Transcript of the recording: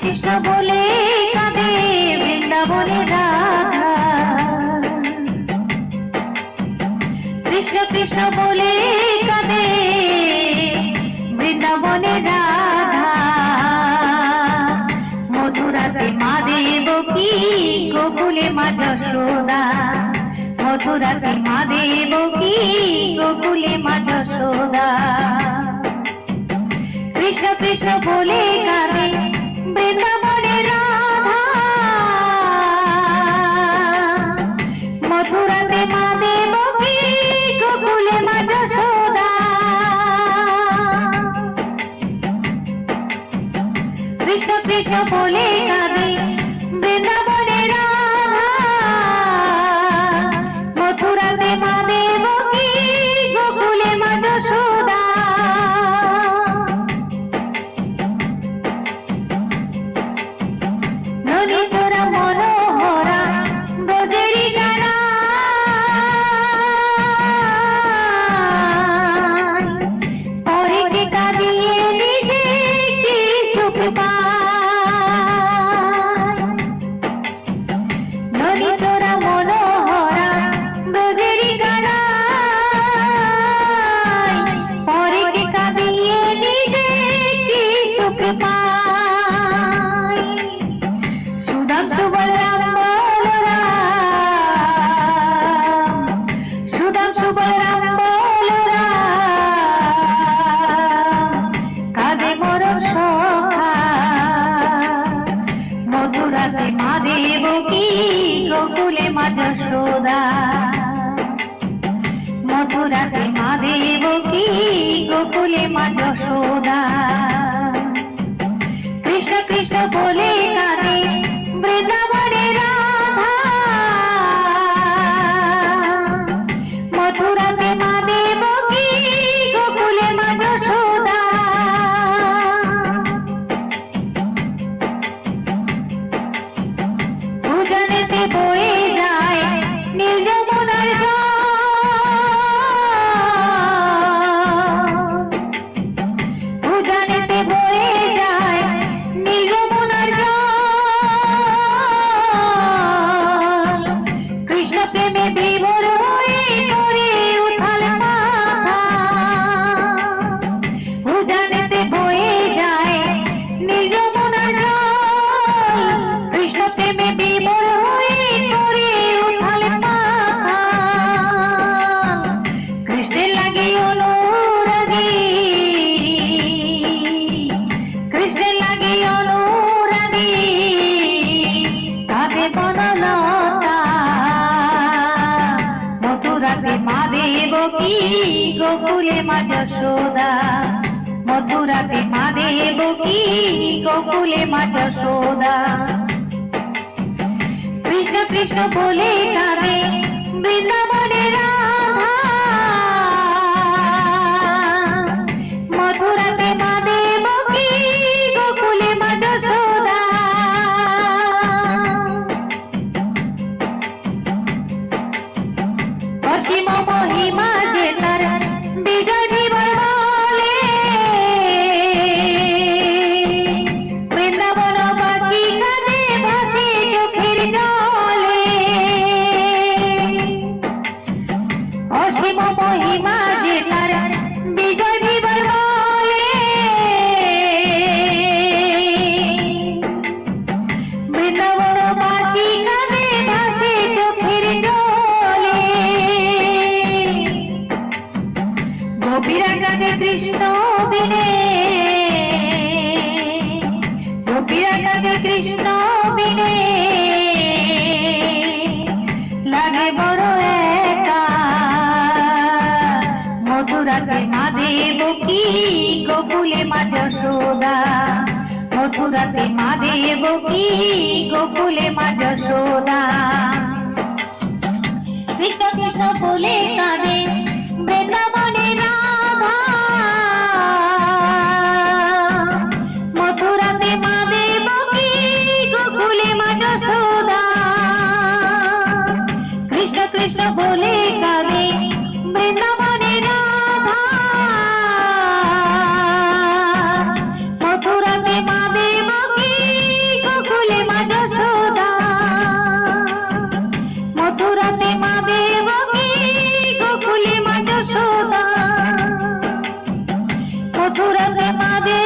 কৃষ্ণ বলে কাঁদে বৃন্দাবনে রাধা। কৃষ্ণ কৃষ্ণ বলে কাঁদে বৃন্দাবনে রাধা। মথুরাতে মা দেবকী, গোকুলে মা যশোদা। মথুরাতে মা দেবকী, গোকুলে মা যশোদা। কৃষ্ণ কৃষ্ণ বলে কাঁদে বৃন্দাবনে রাধা। মথুরাতে মা দেবকী, গোকুলে মা যশোদা। কৃষ্ণ কৃষ্ণ বলে কাঁদে বৃন্দাবনে রাধা। মথুরাতে মা দেবকী, গোকুলে মা যশোদা। ননীচোরা মনোহরা ব্রজেরি গানা। পরেকে কাঁদিয়ে নিজে কি সুখ পায়। ননীচোরা মনোহরা ব্রজেরি গানা। পরেকে কাঁদিয়ে নিজে কি সুখ পায়। সুদাম সুবলরাম বলরাম, সুদাম সুবলরাম বলরাম। কাঁদে মরণ সখা। মথুরাতে মা দেবকী, গোকুলে মা যশোদা। মথুরাতে মা দেবকী, গোকুলে মা যশোদা। কৃষ্ণ কৃষ্ণ বলে কাঁদে বৃন্দাবনে রাধা। মথুরাতে মা দেবকী, গোকুলে মা যশোদা। উজানেতে বয়ে যায় নীল যমুনার জল। উজানেতে বয়ে যায় নীল যমুনার জল। কৃষ্ণ প্রেমে বিভোর হয়ে করে উথাল পাথাল। উজানেতে বয়ে যায় নীল যমুনার জল। কৃষ্ণ প্রেমে বিভোর হয়ে করে উথাল পাথাল। কৃষ্ণের লাগে অনুরাগী, কৃষ্ণের লাগে অনুরাগী। কাঁদে বনলতা। মথুরাতে মা দেবকী, গোকুলে মা যশোদা। মথুরাতে মা দেবকী, গোকুলে মা যশোদা। কৃষ্ণ কৃষ্ণ বলে কাঁদে বৃন্দাবনে রাধা। মথুরাতে মা দেবকী, গোকুলে মা যশোদা। অসীম মহিমা যে তার বিজয় দিবার বলে। বৃন্দাবনবাসী কাঁদে ভাসে চোখের জলে। অসীম মহিমা যে তার বিজয় দিবার বলে। বৃন্দাবনবাসী কাঁদে ভাসে চোখের জলে। গোপীরা কাঁদে কৃষ্ণ বিনে। গোপীরা কাঁদে কৃষ্ণ বিনে। লাগে বড় একা। মথুরাতে মা দেবকী, গোকুলে মা যশোদা। মথুরাতে মা দেবকী, গোকুলে মা যশোদা। কৃষ্ণ কৃষ্ণ বলে কাঁদে বৃন্দাবনে রাধা। মথুরাতে মা দেবকী, গোকুলে মা যশোদা। কৃষ্ণ কৃষ্ণ বলে কাঁদে বৃন্দাবনে রাধা। মথুরাতে মা দেবকী, মধুরাতে মাঝে